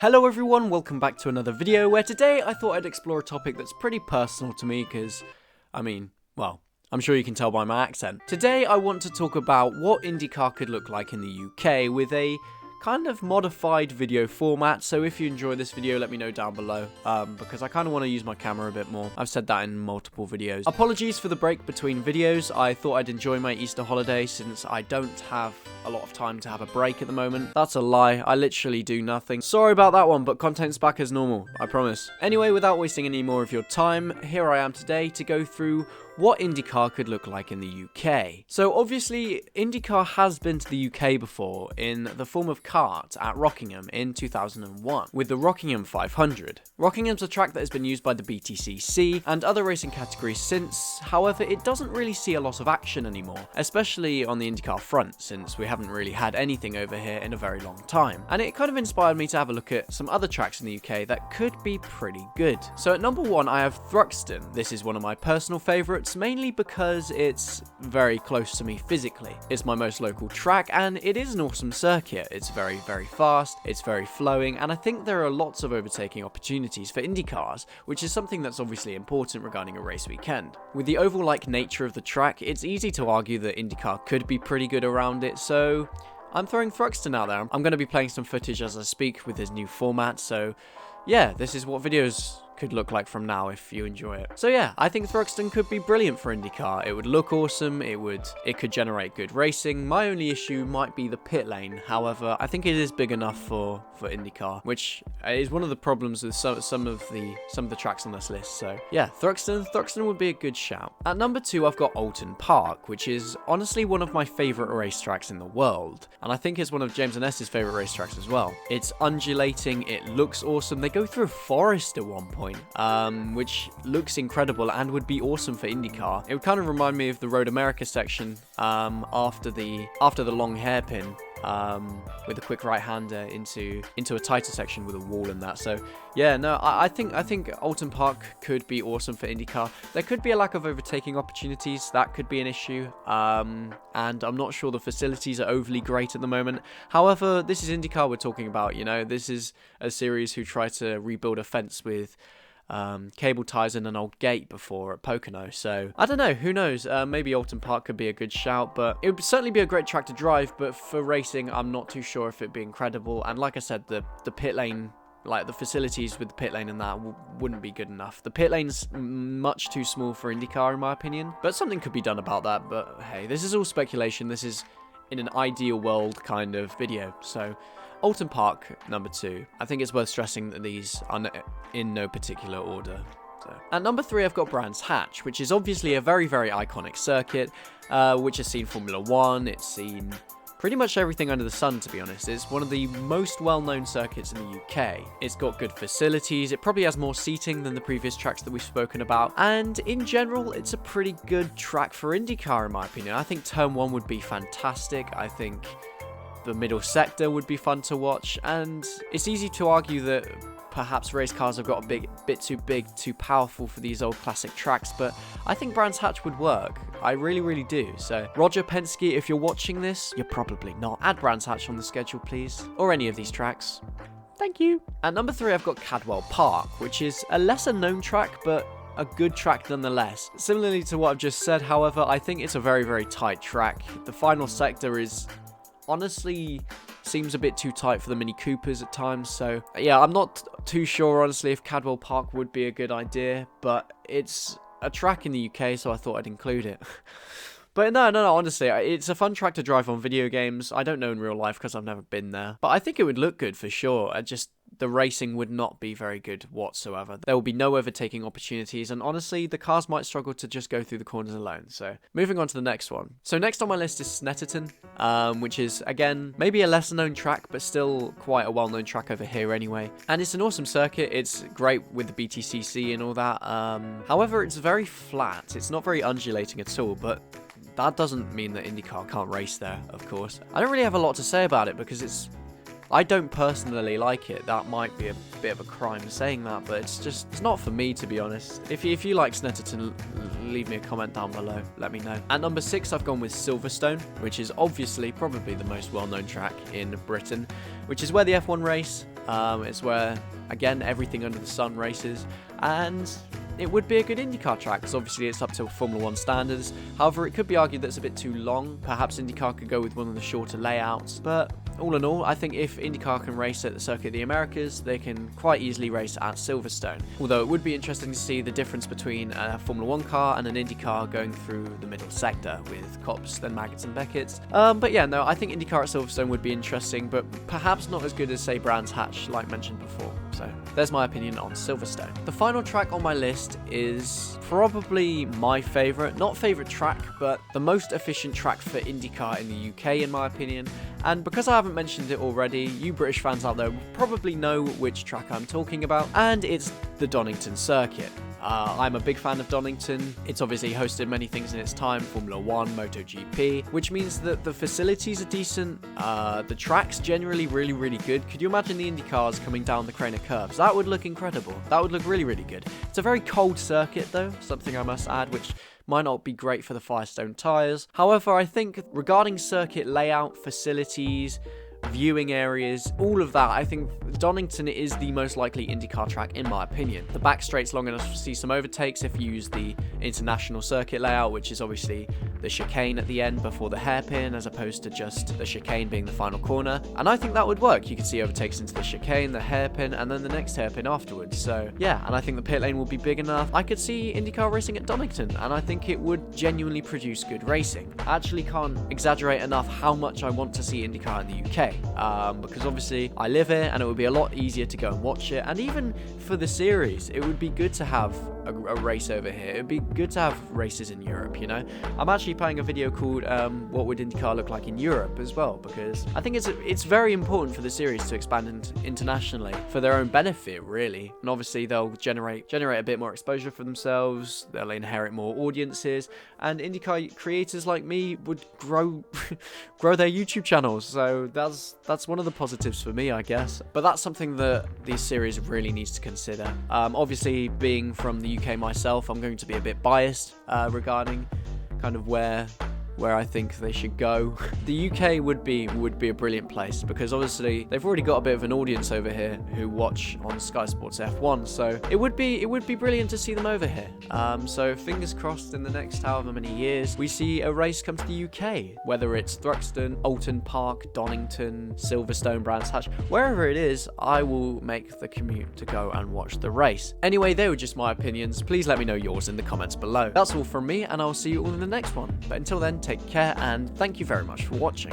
Hello everyone, welcome back to another video where today I thought I'd explore a topic that's pretty personal to me because, well, I'm sure you can tell by my accent. Today I want to talk about what IndyCar could look like in the UK with a kind of modified video format, so if you enjoy this video let me know down below, because I kind of want to use my camera a bit more. I've said that in multiple videos. Apologies for the break between videos. I thought I'd enjoy my Easter holiday since I don't have a lot of time to have a break at the moment. That's a lie, I literally do nothing. Sorry about that one, but content's back as normal, I promise. Anyway, without wasting any more of your time, here I am today to go through what IndyCar could look like in the UK. So obviously, IndyCar has been to the UK before in the form of kart at Rockingham in 2001 with the Rockingham 500. Rockingham's a track that has been used by the BTCC and other racing categories since, however it doesn't really see a lot of action anymore, especially on the IndyCar front since we haven't really had anything over here in a very long time. And it kind of inspired me to have a look at some other tracks in the UK that could be pretty good. So at number 1 I have Thruxton. This is one of my personal favourites, mainly because it's very close to me physically. It's my most local track and it is an awesome circuit. It's very fast, it's very flowing, and I think there are lots of overtaking opportunities for Indy cars, which is something that's obviously important regarding a race weekend. With the oval-like nature of the track, it's easy to argue that IndyCar could be pretty good around it, so I'm throwing Thruxton out there. I'm going to be playing some footage as I speak with his new format, so yeah, this is what videos could look like from now if you enjoy it. So yeah, I think Thruxton could be brilliant for IndyCar. It would look awesome, it could generate good racing. My only issue might be the pit lane. However, I think it is big enough for IndyCar, which is one of the problems with some of the tracks on this list. So yeah, Thruxton would be a good shout. At number 2, I've got Alton Park, which is honestly one of my favorite racetracks in the world, and I think it's one of James and S's favorite racetracks as well. It's undulating, it looks awesome. They go through a forest at one point, which looks incredible and would be awesome for IndyCar. It would kind of remind me of the Road America section after the long hairpin, with a quick right-hander into a tighter section with a wall and that. So yeah, no, I think Alton Park could be awesome for IndyCar. There could be a lack of overtaking opportunities, that could be an issue, and I'm not sure the facilities are overly great at the moment. However, this is IndyCar we're talking about, you know, this is a series who try to rebuild a fence with cable ties in an old gate before at Pocono, so I don't know, who knows, maybe Alton Park could be a good shout, but it would certainly be a great track to drive, but for racing I'm not too sure if it'd be incredible. And like I said, the pit lane, like the facilities with the pit lane and that wouldn't be good enough. The pit lane's much too small for IndyCar in my opinion, but something could be done about that. But hey, this is all speculation, this is in an ideal world kind of video. So Alton Park, number 2. I think it's worth stressing that these are in no particular order. So. At number 3, I've got Brands Hatch, which is obviously a very iconic circuit, which has seen Formula 1, it's seen pretty much everything under the sun, to be honest. It's one of the most well-known circuits in the UK. It's got good facilities, it probably has more seating than the previous tracks that we've spoken about, and in general, it's a pretty good track for IndyCar in my opinion. I think Turn 1 would be fantastic, I think the middle sector would be fun to watch, and it's easy to argue that perhaps race cars have got a bit too big, too powerful for these old classic tracks, but I think Brands Hatch would work. I really do. So Roger Penske, if you're watching this, you're probably not. Add Brands Hatch on the schedule, please, or any of these tracks. Thank you. At number 3, I've got Cadwell Park, which is a lesser known track, but a good track nonetheless. Similarly to what I've just said, however, I think it's a very tight track. The final sector is honestly seems a bit too tight for the Mini Coopers at times, so yeah, I'm not too sure honestly if Cadwell Park would be a good idea, but it's a track in the UK, so I thought I'd include it. But no, honestly, it's a fun track to drive on video games. I don't know in real life because I've never been there, but I think it would look good for sure. The racing would not be very good whatsoever. There will be no overtaking opportunities, and honestly, the cars might struggle to just go through the corners alone. So, moving on to the next one. So next on my list is Snetterton, which is, again, maybe a lesser known track, but still quite a well-known track over here anyway. And it's an awesome circuit. It's great with the BTCC and all that. However, it's very flat. It's not very undulating at all, but that doesn't mean that IndyCar can't race there, of course. I don't really have a lot to say about it because I don't personally like it. That might be a bit of a crime saying that, but it's not for me, to be honest. If you like Snetterton, leave me a comment down below, let me know. At number 6, I've gone with Silverstone, which is obviously probably the most well-known track in Britain, which is where the F1 race. It's where, again, everything under the sun races, and it would be a good IndyCar track, because obviously it's up to Formula 1 standards. However, it could be argued that it's a bit too long. Perhaps IndyCar could go with one of the shorter layouts, but all in all, I think if IndyCar can race at the Circuit of the Americas, they can quite easily race at Silverstone. Although it would be interesting to see the difference between a Formula 1 car and an Indy car going through the middle sector with Copse, then Maggots and Beckett's. But yeah, no, I think IndyCar at Silverstone would be interesting, but perhaps not as good as, say, Brands Hatch, like mentioned before. So there's my opinion on Silverstone. The final track on my list is probably my favourite, not favourite track, but the most efficient track for IndyCar in the UK, in my opinion. And because I haven't mentioned it already, you British fans out there will probably know which track I'm talking about, and it's the Donington circuit. I'm a big fan of Donington. It's obviously hosted many things in its time, Formula 1, MotoGP, which means that the facilities are decent, the track's generally really, really good. Could you imagine the Indy cars coming down the Craner curves? That would look incredible. That would look really, really good. It's a very cold circuit though, something I must add, which might not be great for the Firestone tyres. However, I think regarding circuit layout, facilities, viewing areas, all of that, I think Donington is the most likely IndyCar track in my opinion. The back straight's long enough to see some overtakes if you use the international circuit layout, which is obviously the chicane at the end before the hairpin, as opposed to just the chicane being the final corner. And I think that would work. You could see overtakes into the chicane, the hairpin, and then the next hairpin afterwards. So yeah, and I think the pit lane will be big enough. I could see IndyCar racing at Donington, and I think it would genuinely produce good racing. I actually can't exaggerate enough how much I want to see IndyCar in the UK. Because obviously I live here and it would be a lot easier to go and watch it, and even for the series it would be good to have a race over here. It would be good to have races in Europe, you know. I'm actually playing a video called what would IndyCar look like in Europe as well, because I think it's very important for the series to expand internationally for their own benefit really, and obviously they'll generate a bit more exposure for themselves, they'll inherit more audiences, and IndyCar creators like me would grow their YouTube channels. So that's one of the positives for me, I guess. But that's something that the series really needs to consider. Obviously, being from the UK myself, I'm going to be a bit biased regarding kind of where I think they should go. The UK would be a brilliant place, because obviously they've already got a bit of an audience over here who watch on Sky Sports F1, so it would be brilliant to see them over here. So fingers crossed in the next however many years we see a race come to the UK, whether it's Thruxton, Alton Park, Donington, Silverstone, Brands Hatch, wherever it is, I will make the commute to go and watch the race. Anyway, they were just my opinions. Please let me know yours in the comments below. That's all from me, and I'll see you all in the next one. But until then, take care, and thank you very much for watching.